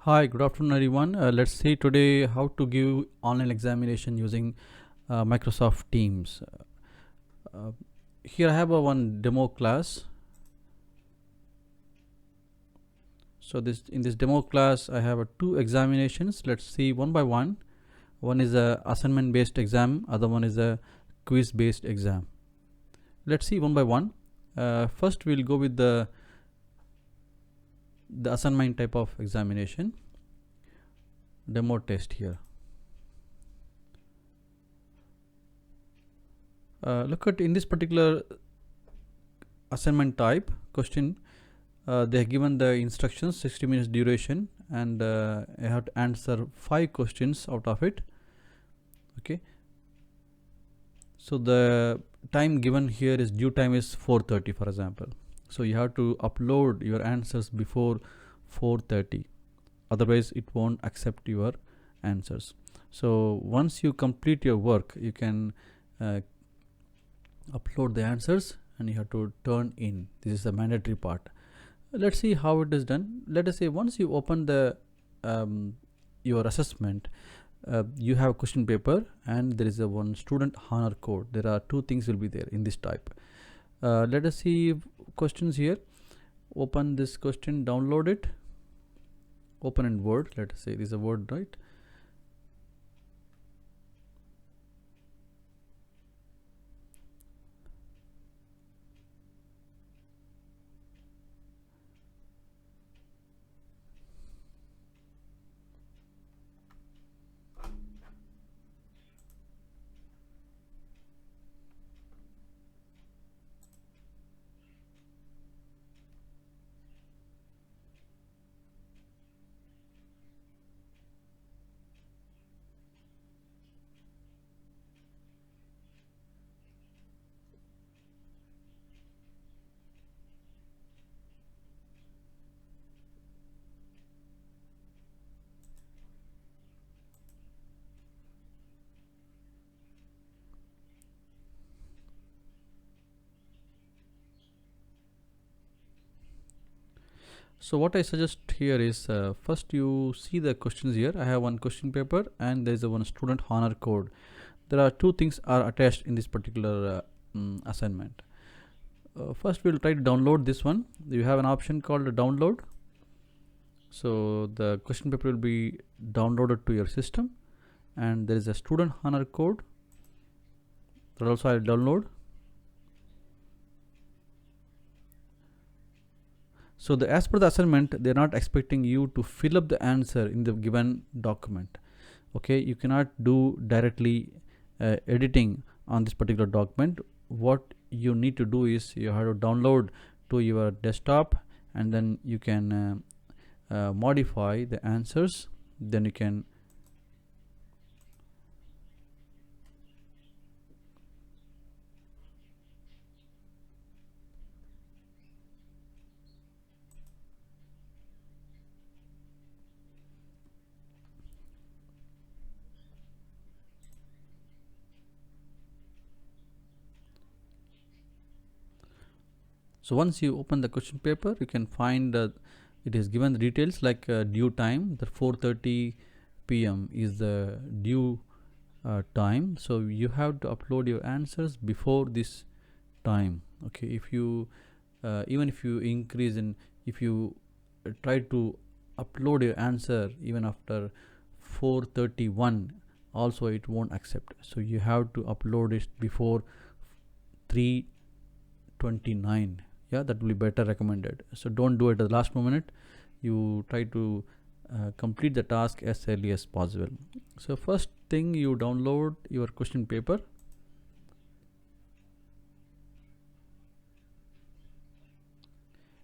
Hi, good afternoon everyone. Let's see today how to give online examination using Microsoft Teams. Uh, Here I have one demo class. So in this demo class I have two examinations. Let's see one by one. One is a assignment based exam, other one is a quiz based exam. Let's see one by one. First we'll go with the assignment type of examination. Demo test here. Look at in this particular assignment type question, they have given the instructions 60 minutes duration, and I have to answer 5 questions out of it. Okay, so the time given here is due time is 4:30 for example. So you have to upload your answers before 4:30, otherwise it won't accept your answers. So once you complete your work, you can upload the answers and you have to turn in. This is the mandatory part. Let's see how it is done. Let us say once you open the your assessment, you have a question paper and there is a one student honor code. There are two things will be there in this type. Let us see questions here. Open this question, download it, open in Word. Let us say this is a Word, right? So what I suggest here is first you see the questions here. I have one question paper and there is a one student honor code. There are two things are attached in this particular assignment. First we'll try to download this one. You have an option called download. So the question paper will be downloaded to your system, and there is a student honor code that also I'll download. So as per the assignment, they're not expecting you to fill up the answer in the given document. Okay, you cannot do directly editing on this particular document. What you need to do is you have to download to your desktop, and then you can modify the answers. Then you can so once you open the question paper, you can find it is given the details like due time. The 4:30 p.m. is the due time. So you have to upload your answers before this time. Okay, if you even if you increase in, if you try to upload your answer even after 4:31, also it won't accept. So you have to upload it before 3:29. Yeah, that will be better recommended. So don't do it at the last moment. You try to complete the task as early as possible. So first thing, you download your question paper.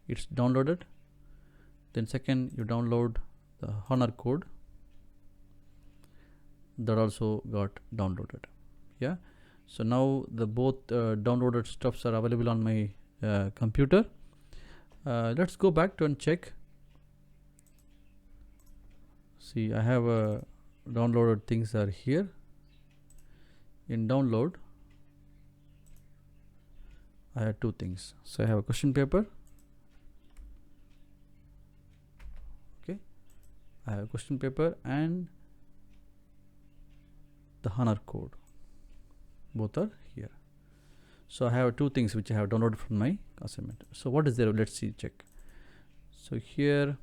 It's downloaded. Then second, you download the honor code. That also got downloaded. Yeah, so now the both downloaded stuffs are available on my computer. Let's go back to and check. See, I have downloaded things are here. In download, I have two things. So I have a question paper. Okay, I have question paper and the honor code, both are here. So I have two things which I have downloaded from my assignment. So what is there? Let's see, check. So here,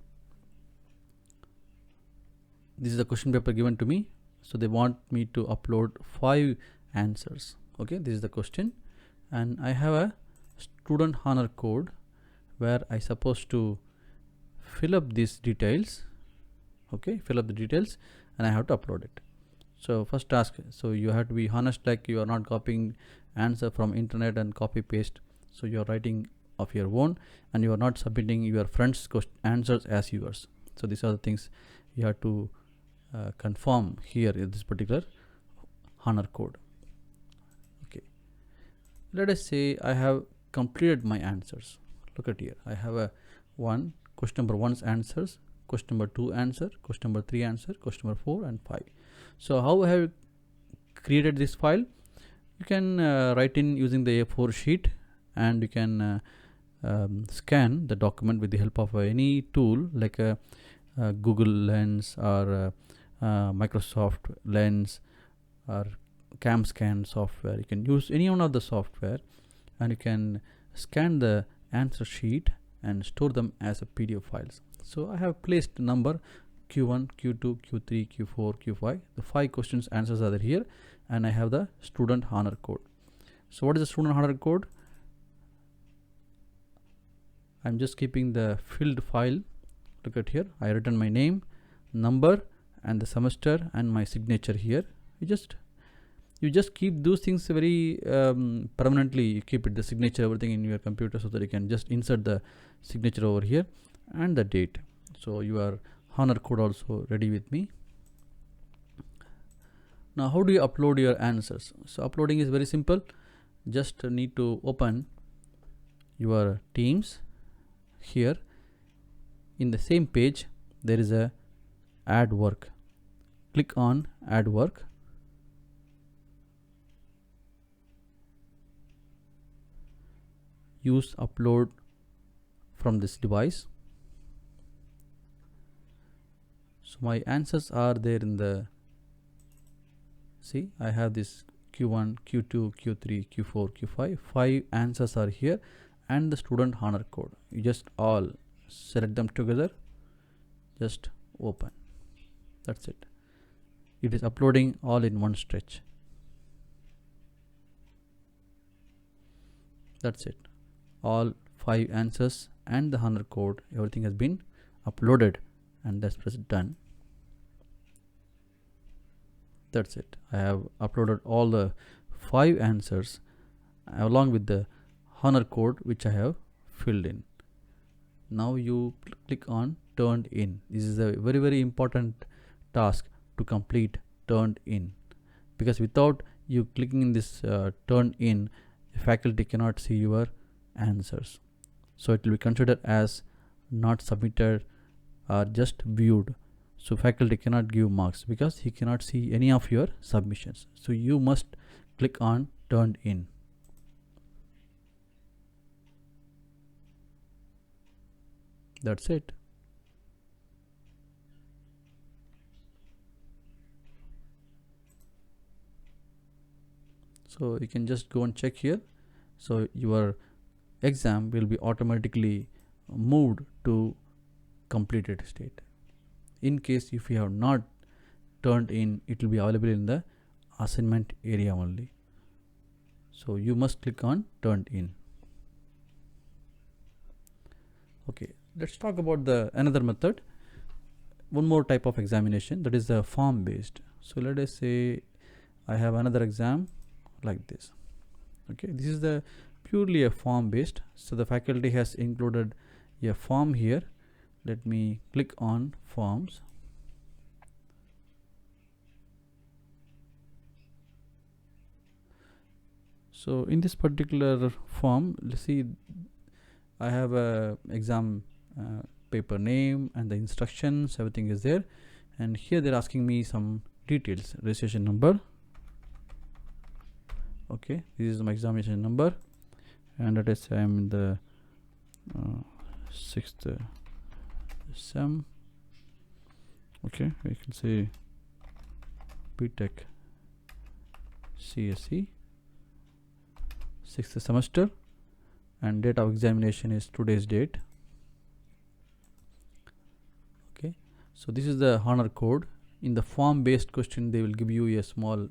this is the question paper given to me. So they want me to upload 5 answers. Okay, this is the question, and I have a student honor code where I supposed to fill up these details. Okay, fill up the details and I have to upload it. So first task, so you have to be honest, like you are not copying answer from internet and copy paste. So you are writing of your own and you are not submitting your friends answers as yours. So these are the things you have to confirm here in this particular honor code. Okay, let us say I have completed my answers. Look at here, I have a question number 1's answers, question number 2 answer, question number 3 answer, question number 4 and 5. So how I have created this file? You can write in using the A4 sheet, and you can scan the document with the help of any tool like a Google Lens or Microsoft Lens or CamScan software. You can use any one of the software and you can scan the answer sheet and store them as a PDF files. So I have placed number Q1, Q2, Q3, Q4, Q5. The 5 questions answers are there here, and I have the student honor code. So what is the student honor code? I'm just keeping the filled file. Look at here, I written my name, number and the semester and my signature here. You just keep those things very permanently. You keep it, the signature, everything in your computer, so that you can just insert the signature over here and the date. So your honor code also ready with me. Now how do you upload your answers? So uploading is very simple. Just need to open your Teams. Here in the same page there is a add work. Click on add work. Use upload from this device. So my answers are there in the, see, I have this Q1, Q2, Q3, Q4, Q5. 5 answers are here and the student honor code. You just all select them together, just open. That's it. It is uploading all in one stretch. That's it. All 5 answers and the honor code, everything has been uploaded, and let's press done. That's it. I have uploaded all the 5 answers along with the honor code which I have filled in. Now you click on turned in. This is a very, very important task to complete turned in, because without you clicking in this turned in, the faculty cannot see your answers. So it will be considered as not submitted or just viewed. So faculty cannot give marks because he cannot see any of your submissions. So you must click on turned in. That's it. So you can just go and check here. So your exam will be automatically moved to completed state. In case if you have not turned in, it will be available in the assignment area only. So you must click on turned in. Okay, let's talk about the another method, one more type of examination, that is the form based. So let us say I have another exam like this. Okay, this is the purely a form based. So the faculty has included a form here. Let me click on forms. So in this particular form, let's see, I have a exam paper name and the instructions, everything is there, and here they're asking me some details, registration number. Okay, this is my examination number, and let us say I'm in the 6th sem, Okay, we can say BTech CSE 6th semester, and date of examination is today's date. Okay, so this is the honor code. In the form based question, they will give you a small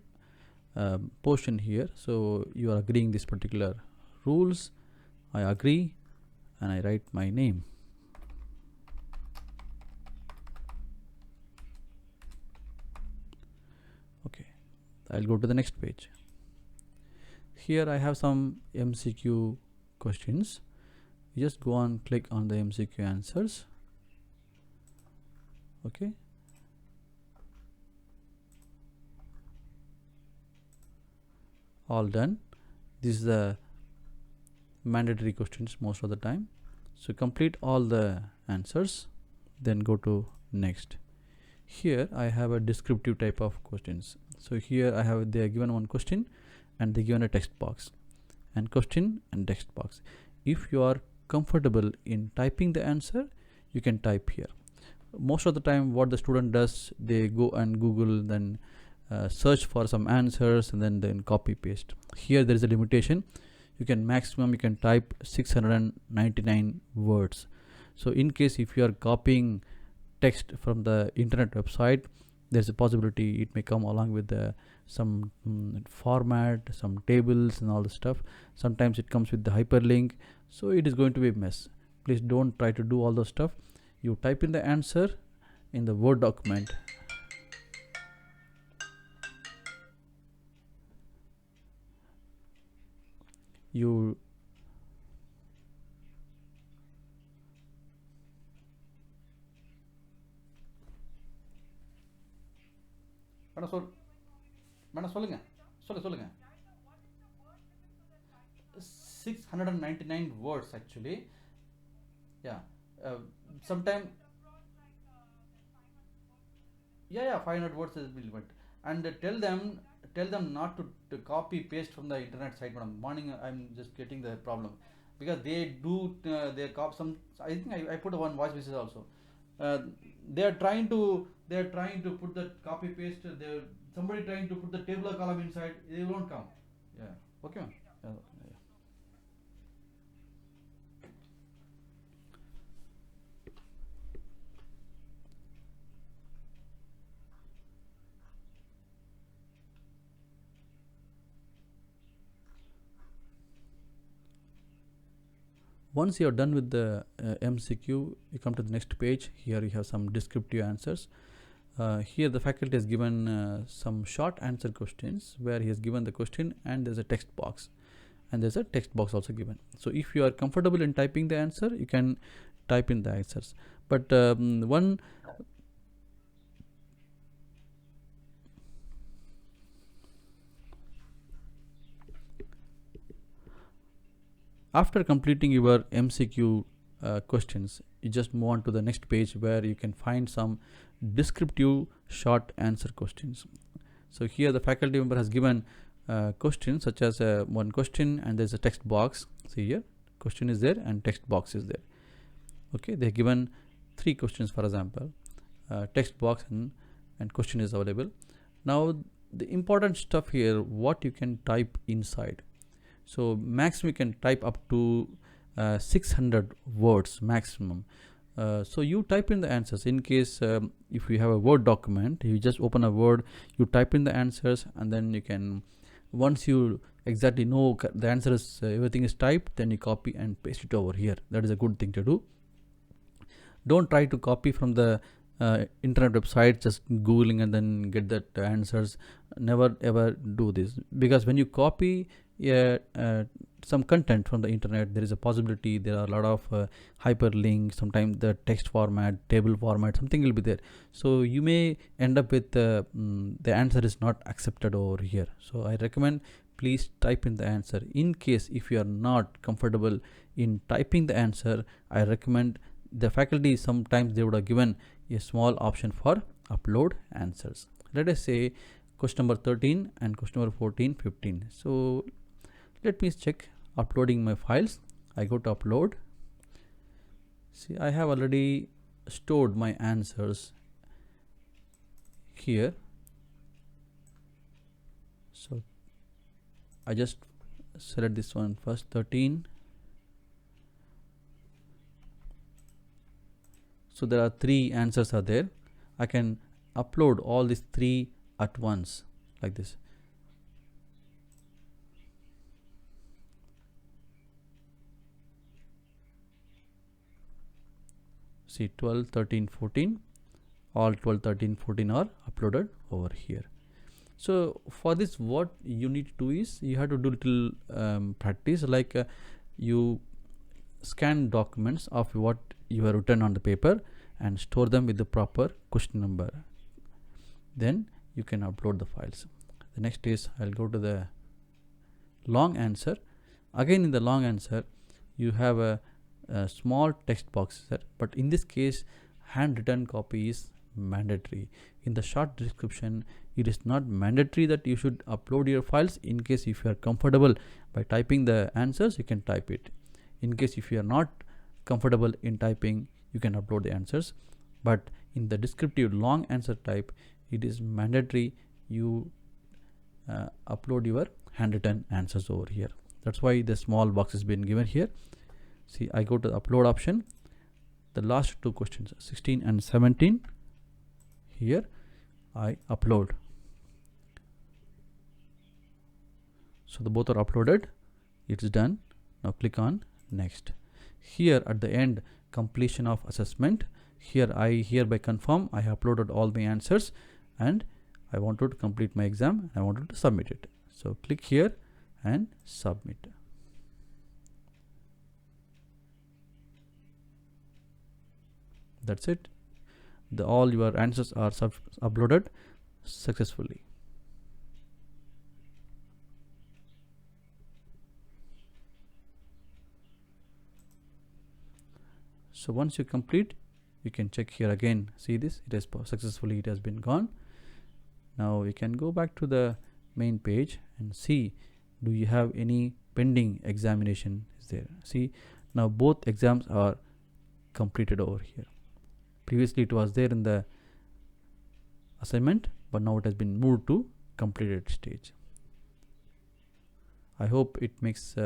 portion here, so you are agreeing this particular rules. I agree, and I write my name. Okay, I'll go to the next page. Here I have some MCQ questions. You just go and click on the MCQ answers. Okay, all done. This is the mandatory questions most of the time. So complete all the answers, then go to next. Here I have a descriptive type of questions. So here I have, they are given one question and they given a text box, and question and text box. If you are comfortable in typing the answer, you can type here. Most of the time what the student does, they go and Google, then search for some answers, and then copy paste. Here there is a limitation. You can maximum, you can type 699 words. So in case if you are copying text from the internet website, there's a possibility it may come along with some format, some tables and all the stuff. Sometimes it comes with the hyperlink, so it is going to be a mess. Please don't try to do all those stuff. You type in the answer in the Word document. You சொல்லுங்க 699 words actually. Yeah, sometime 500 words is limit. And tell them not to copy paste from the internet site. Morning I'm just getting the problem because they do they copy some. I think I put one voice message also. They are trying to put the copy paste. Somebody trying to put the table or column inside. They won't come. Yeah. Okay. Yeah. Once you are done with the MCQ, you come to the next page. Here you have some descriptive answers. Here the faculty has given some short answer questions where he has given the question and there's a text box, and there's a text box also given. So if you are comfortable in typing the answer, you can type in the answers. But after completing your MCQ questions, you just move on to the next page where you can find some descriptive short answer questions. So here the faculty member has given questions such as one question and there's a text box. See here, question is there and text box is there. Okay, they have given 3 questions, for example. Text box and question is available. Now the important stuff here, what you can type inside. So maximum you can type up to 600 words maximum. So you type in the answers. In case if you have a Word document, you just open a Word, you type in the answers, and then you can, once you exactly know the answer is everything is typed, then you copy and paste it over here. That is a good thing to do. Don't try to copy from the internet website, just googling and then get that answers. Never ever do this, because when you copy some content from the internet, there is a possibility there are a lot of hyperlinks. Sometimes the text format, table format, something will be there, so you may end up with the answer is not accepted over here. So I recommend please type in the answer. In case if you are not comfortable in typing the answer, I recommend the faculty, sometimes they would have given a small option for upload answers. Let us say question number 13 and question number 14, 15. So let me check uploading my files. I go to upload. See, I have already stored my answers here. So I just select this one first, 13. So there are 3 answers are there. I can upload all these 3 at once like this. See, 12, 13, 14, all 12, 13, 14 are uploaded over here. So for this, what you need to do is you have to do little practice, like you scan documents of what you have written on the paper and store them with the proper question number. Then you can upload the files. The next is I'll go to the long answer. Again, in the long answer, you have a small text box there, but in this case, handwritten copy is mandatory. In the short description, it is not mandatory that you should upload your files. In case if you are comfortable by typing the answers, you can type it. In case if you are not comfortable in typing, you can upload the answers. But in the descriptive long answer type, it is mandatory you upload your handwritten answers over here. That's why the small box has been given here. See, I go to the upload option. The last 2 questions, 16 and 17, here I upload. So the both are uploaded. It's done. Now click on next. Here at the end, completion of assessment. Here I hereby confirm I have uploaded all my answers and I wanted to complete my exam. I wanted to submit it. So click here and submit. That's it. All your answers are uploaded successfully. So once you complete, you can check here again. See this, it has successfully, it has been gone. Now we can go back to the main page and see, do you have any pending examination is there. See, now both exams are completed over here. Previously it was there in the assignment, but now it has been moved to completed stage. I hope it makes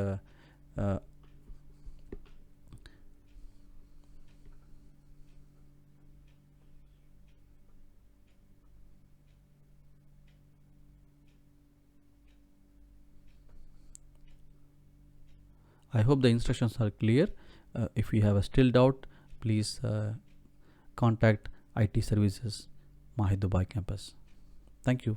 I hope the instructions are clear. If you have a still doubt, please contact IT Services, Mahi Dubai campus. Thank you.